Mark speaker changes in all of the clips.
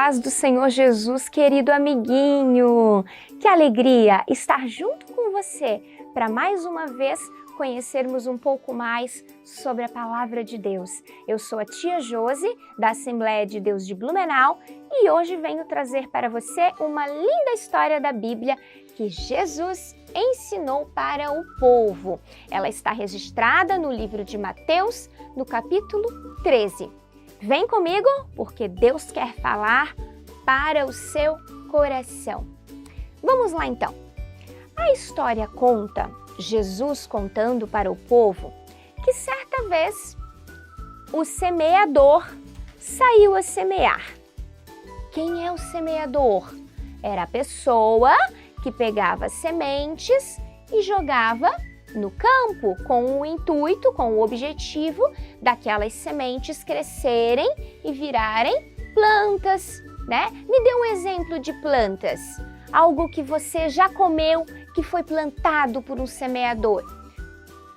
Speaker 1: paz do Senhor Jesus, querido amiguinho! Que alegria estar junto com você para mais uma vez conhecermos um pouco mais sobre a Palavra de Deus. Eu sou a tia Josi, da Assembleia de Deus de Blumenau, e hoje venho trazer para você uma linda história da Bíblia que Jesus ensinou para o povo. Ela está registrada no livro de Mateus, no capítulo 13. Vem comigo, porque Deus quer falar para o seu coração. Vamos lá então. A história conta, Jesus contando para o povo, que certa vez o semeador saiu a semear. Quem é o semeador? Era a pessoa que pegava sementes e jogava no campo com o intuito, com o objetivo daquelas sementes crescerem e virarem plantas, né? Me dê um exemplo de plantas, algo que você já comeu, que foi plantado por um semeador.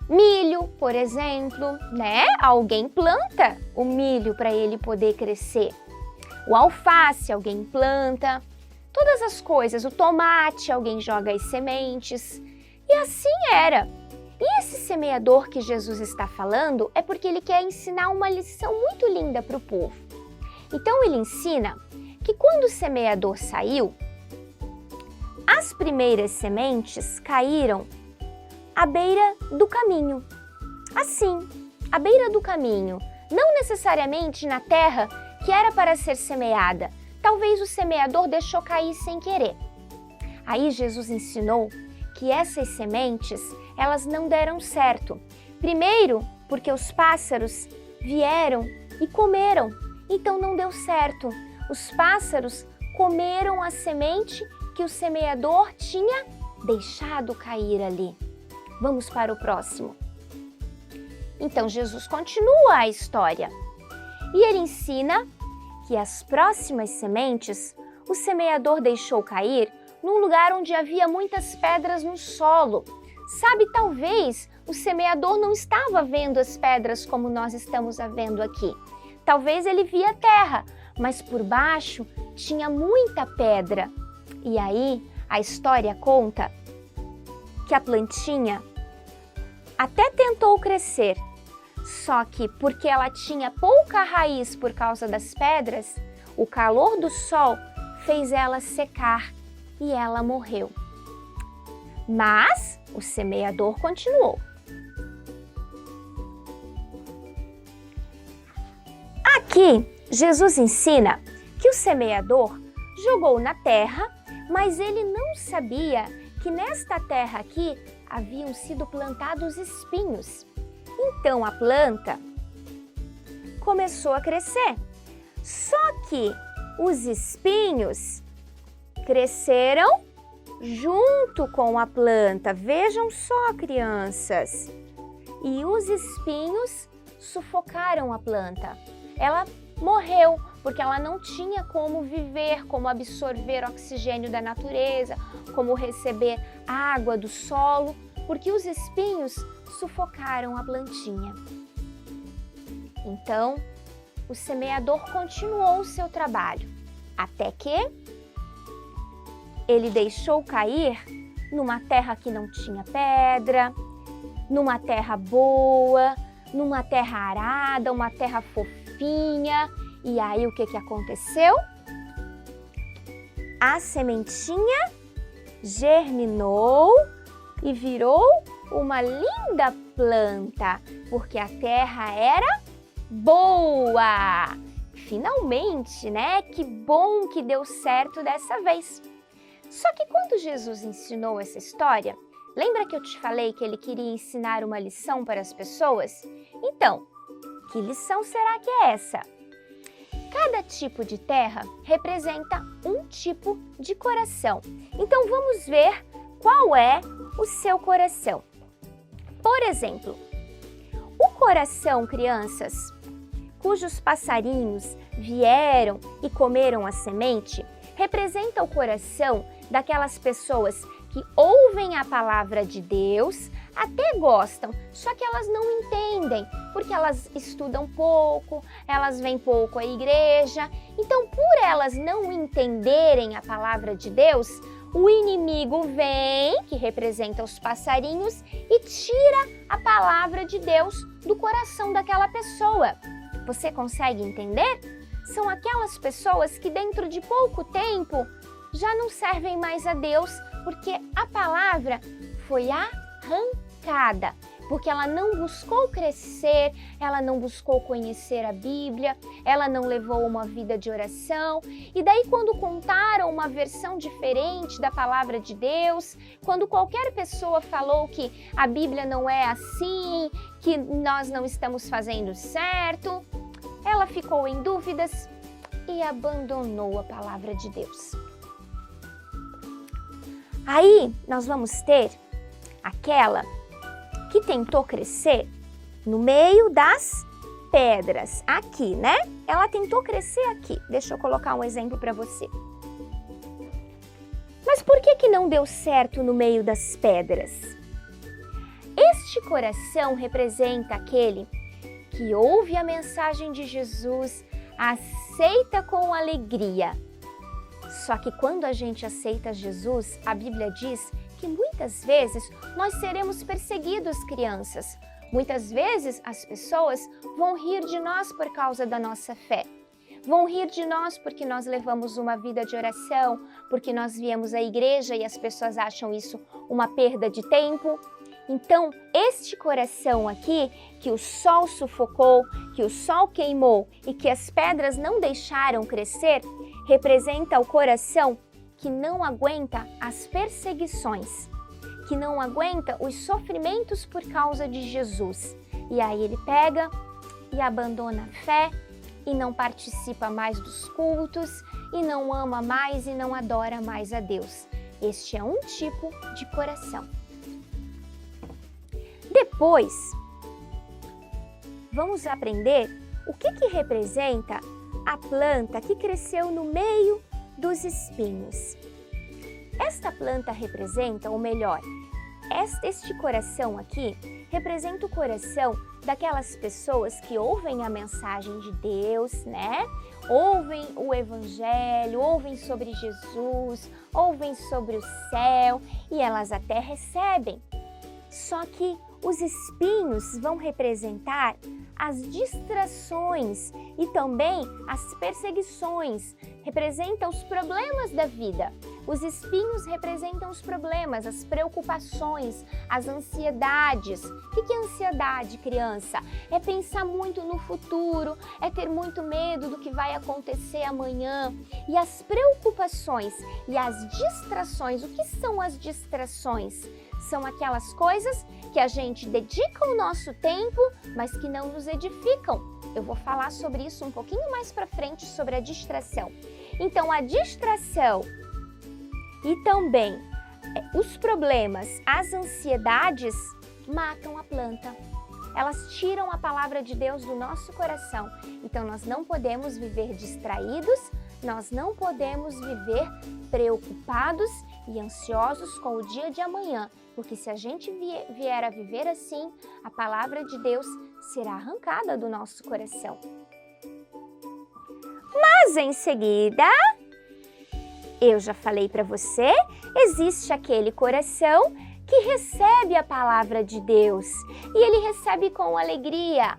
Speaker 1: Milho, por exemplo, né? Alguém planta o milho para ele poder crescer. O alface, alguém planta. Todas as coisas, o tomate, alguém joga as sementes. E assim era. E esse semeador que Jesus está falando é porque ele quer ensinar uma lição muito linda para o povo. Então ele ensina que quando o semeador saiu, as primeiras sementes caíram à beira do caminho. Assim, à beira do caminho, não necessariamente na terra que era para ser semeada. Talvez o semeador deixou cair sem querer. Aí Jesus ensinou que essas sementes, elas não deram certo. Primeiro, porque os pássaros vieram e comeram, então não deu certo. Os pássaros comeram a semente que o semeador tinha deixado cair ali. Vamos para o próximo. Então Jesus continua a história e ele ensina que as próximas sementes o semeador deixou cair num lugar onde havia muitas pedras no solo. Sabe, talvez o semeador não estava vendo as pedras como nós estamos vendo aqui. Talvez ele via terra, mas por baixo tinha muita pedra. E aí a história conta que a plantinha até tentou crescer, só que porque ela tinha pouca raiz por causa das pedras, o calor do sol fez ela secar e ela morreu. Mas o semeador continuou. Aqui, Jesus ensina que o semeador jogou na terra, mas ele não sabia que nesta terra aqui haviam sido plantados espinhos. Então a planta começou a crescer. Só que os espinhos cresceram junto com a planta. Vejam só, crianças. E os espinhos sufocaram a planta. Ela morreu porque ela não tinha como viver, como absorver oxigênio da natureza, como receber água do solo, porque os espinhos sufocaram a plantinha. Então, o semeador continuou o seu trabalho, até que ele deixou cair numa terra que não tinha pedra, numa terra boa, numa terra arada, uma terra fofinha. E aí o que aconteceu? A sementinha germinou e virou uma linda planta, porque a terra era boa. Finalmente, né? Que bom que deu certo dessa vez. Só que quando Jesus ensinou essa história, lembra que eu te falei que ele queria ensinar uma lição para as pessoas? Então, que lição será que é essa? Cada tipo de terra representa um tipo de coração. Então vamos ver qual é o seu coração. Por exemplo, o coração, crianças, cujos passarinhos vieram e comeram a semente, representa o coração daquelas pessoas que ouvem a palavra de Deus, até gostam, só que elas não entendem, porque elas estudam pouco, elas vêm pouco à igreja. Então, por elas não entenderem a palavra de Deus, o inimigo vem, que representa os passarinhos, e tira a palavra de Deus do coração daquela pessoa. Você consegue entender? São aquelas pessoas que dentro de pouco tempo já não servem mais a Deus, porque a palavra foi arrancada, porque ela não buscou crescer, ela não buscou conhecer a Bíblia, ela não levou uma vida de oração. E daí, quando contaram uma versão diferente da palavra de Deus, quando qualquer pessoa falou que a Bíblia não é assim, que nós não estamos fazendo certo, ela ficou em dúvidas e abandonou a palavra de Deus. Aí nós vamos ter aquela que tentou crescer no meio das pedras, aqui, né? Ela tentou crescer aqui. Deixa eu colocar um exemplo para você. Mas por que não deu certo no meio das pedras? Este coração representa aquele que ouve a mensagem de Jesus, aceita com alegria. Só que quando a gente aceita Jesus, a Bíblia diz que muitas vezes nós seremos perseguidos, crianças. Muitas vezes as pessoas vão rir de nós por causa da nossa fé. Vão rir de nós porque nós levamos uma vida de oração, porque nós viemos à igreja e as pessoas acham isso uma perda de tempo. Então, este coração aqui, que o sol sufocou, que o sol queimou e que as pedras não deixaram crescer, representa o coração que não aguenta as perseguições, que não aguenta os sofrimentos por causa de Jesus. E aí ele pega e abandona a fé e não participa mais dos cultos e não ama mais e não adora mais a Deus. Este é um tipo de coração. Depois, vamos aprender o que representa a planta que cresceu no meio dos espinhos. Esta planta representa, ou melhor, este coração aqui representa o coração daquelas pessoas que ouvem a mensagem de Deus, né? Ouvem o Evangelho, ouvem sobre Jesus, ouvem sobre o céu e elas até recebem. Só que os espinhos vão representar as distrações e também as perseguições, representam os problemas da vida. Os espinhos representam os problemas, as preocupações, as ansiedades. O que é ansiedade, criança? É pensar muito no futuro, é ter muito medo do que vai acontecer amanhã. E as preocupações e as distrações, o que são as distrações? São aquelas coisas que a gente dedica o nosso tempo, mas que não nos edificam. Eu vou falar sobre isso um pouquinho mais para frente, sobre a distração. Então, a distração e também os problemas, as ansiedades, matam a planta. Elas tiram a palavra de Deus do nosso coração. Então, nós não podemos viver distraídos, nós não podemos viver preocupados e ansiosos com o dia de amanhã, porque se a gente vier a viver assim, a palavra de Deus será arrancada do nosso coração. Mas em seguida, eu já falei para você, existe aquele coração que recebe a palavra de Deus e ele recebe com alegria.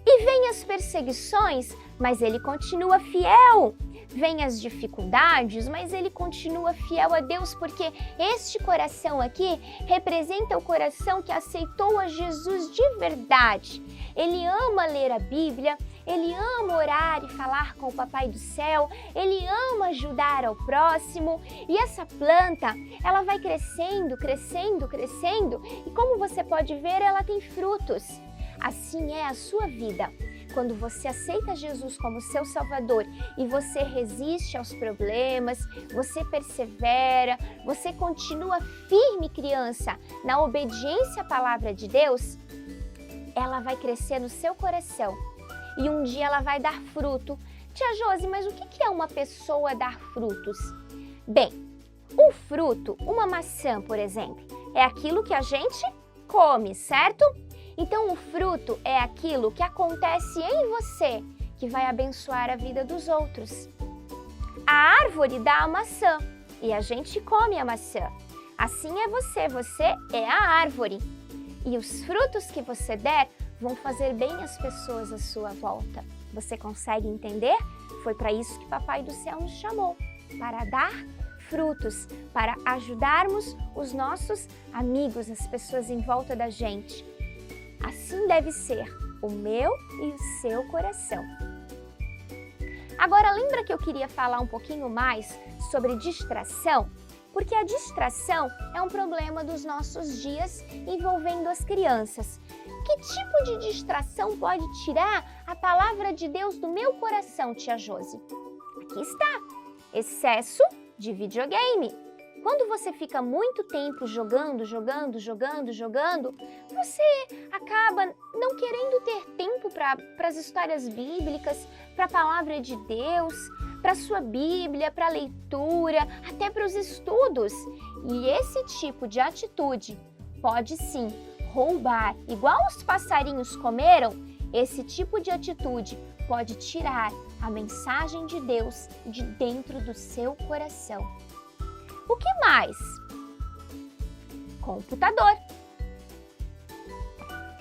Speaker 1: E vem as perseguições, mas ele continua fiel. Vem as dificuldades, mas ele continua fiel a Deus, porque este coração aqui representa o coração que aceitou a Jesus de verdade. Ele ama ler a Bíblia, ele ama orar e falar com o Papai do Céu, ele ama ajudar ao próximo. E essa planta, ela vai crescendo, crescendo, crescendo, e como você pode ver, ela tem frutos. Assim é a sua vida. Quando você aceita Jesus como seu Salvador e você resiste aos problemas, você persevera, você continua firme, criança, na obediência à palavra de Deus, ela vai crescer no seu coração e um dia ela vai dar fruto. Tia Josi, mas o que é uma pessoa dar frutos? Bem, um fruto, uma maçã, por exemplo, é aquilo que a gente come, certo? Então o fruto é aquilo que acontece em você, que vai abençoar a vida dos outros. A árvore dá a maçã e a gente come a maçã. Assim é você é a árvore. E os frutos que você der vão fazer bem às pessoas à sua volta. Você consegue entender? Foi para isso que Papai do Céu nos chamou, para dar frutos, para ajudarmos os nossos amigos, as pessoas em volta da gente. Assim deve ser o meu e o seu coração. Agora, lembra que eu queria falar um pouquinho mais sobre distração? Porque a distração é um problema dos nossos dias envolvendo as crianças. Que tipo de distração pode tirar a palavra de Deus do meu coração, tia Josi? Aqui está, excesso de videogame. Quando você fica muito tempo jogando, você acaba não querendo ter tempo para as histórias bíblicas, para a palavra de Deus, para a sua Bíblia, para a leitura, até para os estudos. E esse tipo de atitude pode sim roubar, igual os passarinhos comeram, esse tipo de atitude pode tirar a mensagem de Deus de dentro do seu coração. O que mais? Computador.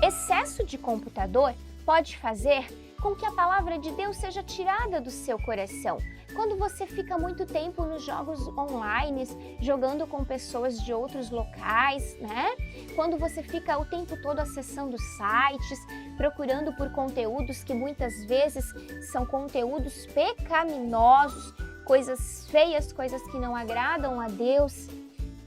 Speaker 1: Excesso de computador pode fazer com que a palavra de Deus seja tirada do seu coração. Quando você fica muito tempo nos jogos online, jogando com pessoas de outros locais, né? Quando você fica o tempo todo acessando sites, procurando por conteúdos que muitas vezes são conteúdos pecaminosos, coisas feias, coisas que não agradam a Deus,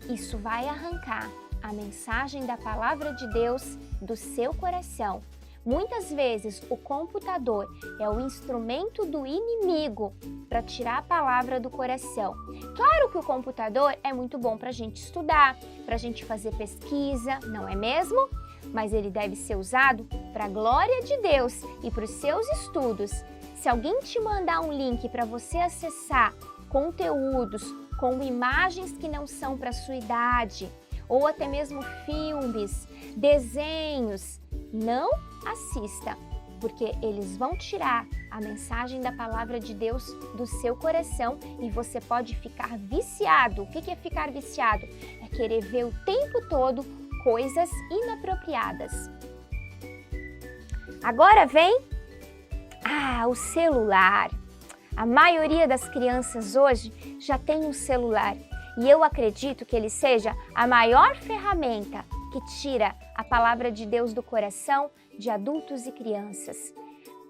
Speaker 1: isso vai arrancar a mensagem da palavra de Deus do seu coração. Muitas vezes o computador é o instrumento do inimigo para tirar a palavra do coração. Claro que o computador é muito bom para a gente estudar, para a gente fazer pesquisa, não é mesmo? Mas ele deve ser usado para a glória de Deus e para os seus estudos. Se alguém te mandar um link para você acessar conteúdos com imagens que não são para a sua idade, ou até mesmo filmes, desenhos, não assista, porque eles vão tirar a mensagem da palavra de Deus do seu coração e você pode ficar viciado. O que é ficar viciado? É querer ver o tempo todo coisas inapropriadas. Agora vem o celular. A maioria das crianças hoje já tem um celular e eu acredito que ele seja a maior ferramenta que tira a palavra de Deus do coração de adultos e crianças.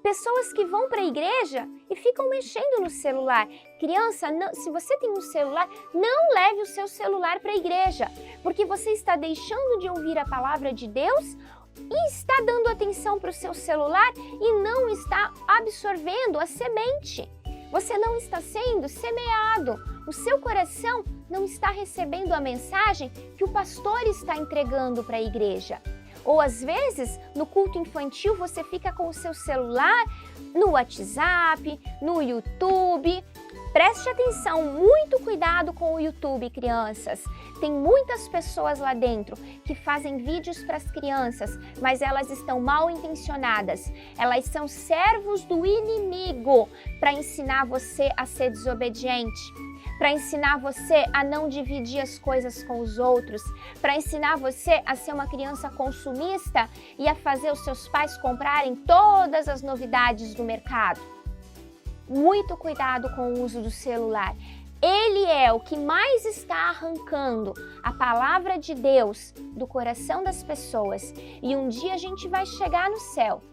Speaker 1: Pessoas que vão para a igreja e ficam mexendo no celular. Criança, não, se você tem um celular, não leve o seu celular para a igreja, porque você está deixando de ouvir a palavra de Deus e está dando atenção para o seu celular e não está absorvendo a semente. Você não está sendo semeado. O seu coração não está recebendo a mensagem que o pastor está entregando para a igreja. Ou às vezes, no culto infantil, você fica com o seu celular no WhatsApp, no YouTube. Preste atenção, muito cuidado com o YouTube, crianças. Tem muitas pessoas lá dentro que fazem vídeos para as crianças, mas elas estão mal intencionadas. Elas são servos do inimigo para ensinar você a ser desobediente, para ensinar você a não dividir as coisas com os outros, para ensinar você a ser uma criança consumista e a fazer os seus pais comprarem todas as novidades do mercado. Muito cuidado com o uso do celular. Ele é o que mais está arrancando a palavra de Deus do coração das pessoas. E um dia a gente vai chegar no céu.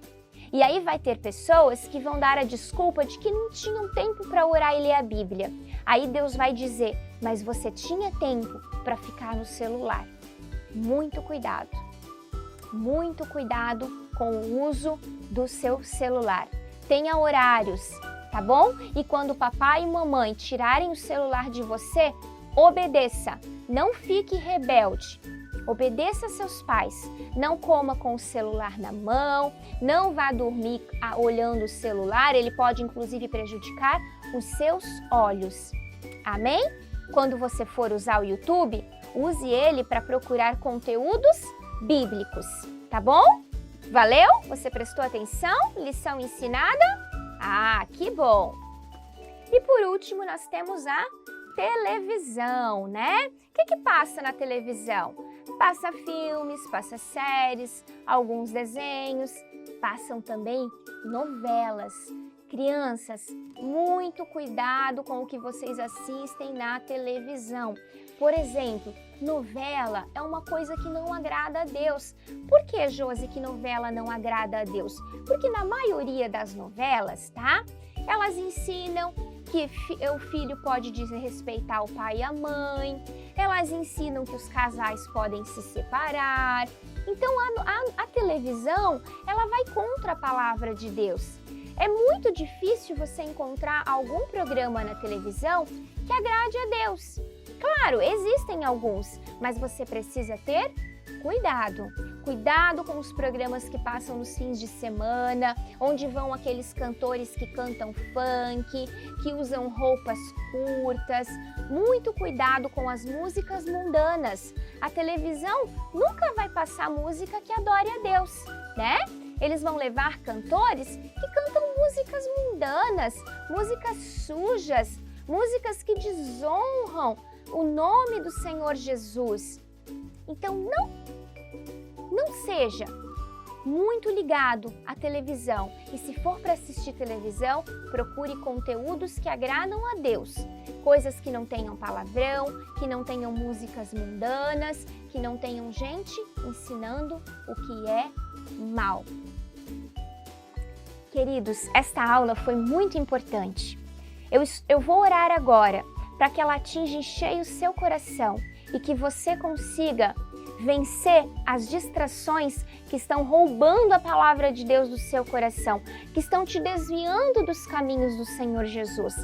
Speaker 1: E aí vai ter pessoas que vão dar a desculpa de que não tinham tempo para orar e ler a Bíblia. Aí Deus vai dizer, mas você tinha tempo para ficar no celular. Muito cuidado com o uso do seu celular. Tenha horários, tá bom? E quando papai e mamãe tirarem o celular de você, obedeça, não fique rebelde. Obedeça seus pais, não coma com o celular na mão, não vá dormir olhando o celular, ele pode inclusive prejudicar os seus olhos. Amém? Quando você for usar o YouTube, use ele para procurar conteúdos bíblicos, tá bom? Valeu? Você prestou atenção? Lição ensinada? Ah, que bom! E por último, nós temos a televisão, né? O que passa na televisão? Passa filmes, passa séries, alguns desenhos, passam também novelas. Crianças, muito cuidado com o que vocês assistem na televisão. Por exemplo, novela é uma coisa que não agrada a Deus. Por que, Josi, que novela não agrada a Deus? Porque na maioria das novelas, tá? Elas ensinam que o filho pode desrespeitar o pai e a mãe, elas ensinam que os casais podem se separar. Então a televisão, ela vai contra a palavra de Deus. É muito difícil você encontrar algum programa na televisão que agrade a Deus. Claro, existem alguns, mas você precisa ter cuidado. Cuidado com os programas que passam nos fins de semana, onde vão aqueles cantores que cantam funk, que usam roupas curtas. Muito cuidado com as músicas mundanas. A televisão nunca vai passar música que adore a Deus, né? Eles vão levar cantores que cantam músicas mundanas, músicas sujas, músicas que desonram o nome do Senhor Jesus. Então não seja muito ligado à televisão. E se for para assistir televisão, procure conteúdos que agradam a Deus. Coisas que não tenham palavrão, que não tenham músicas mundanas, que não tenham gente ensinando o que é mal. Queridos, esta aula foi muito importante. Eu vou orar agora para que ela atinja em cheio o seu coração e que você consiga vencer as distrações que estão roubando a palavra de Deus do seu coração, que estão te desviando dos caminhos do Senhor Jesus.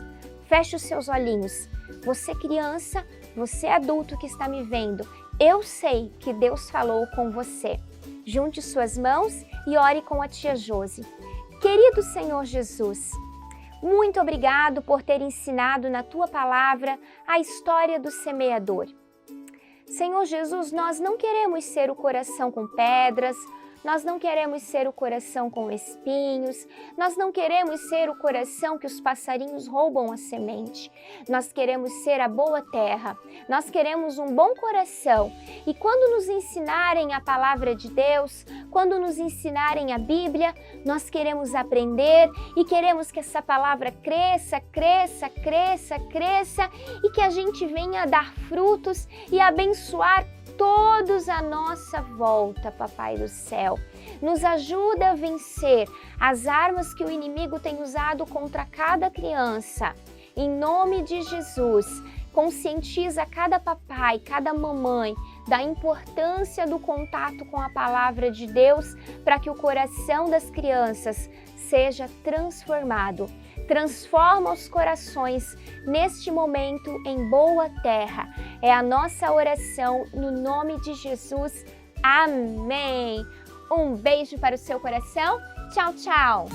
Speaker 1: Feche os seus olhinhos. Você criança, você adulto que está me vendo, eu sei que Deus falou com você. Junte suas mãos e ore com a tia Josi. Querido Senhor Jesus, muito obrigado por ter ensinado na Tua palavra a história do semeador. Senhor Jesus, nós não queremos ser o coração com pedras, nós não queremos ser o coração com espinhos, nós não queremos ser o coração que os passarinhos roubam a semente. Nós queremos ser a boa terra, nós queremos um bom coração. E quando nos ensinarem a palavra de Deus, quando nos ensinarem a Bíblia, nós queremos aprender e queremos que essa palavra cresça, cresça, cresça, cresça e que a gente venha dar frutos e abençoar todos à nossa volta, Papai do céu. Nos ajuda a vencer as armas que o inimigo tem usado contra cada criança. Em nome de Jesus, conscientiza cada papai, cada mamãe da importância do contato com a palavra de Deus para que o coração das crianças seja transformado. Transforma os corações neste momento em boa terra. É a nossa oração no nome de Jesus. Amém. Um beijo para o seu coração. Tchau, tchau.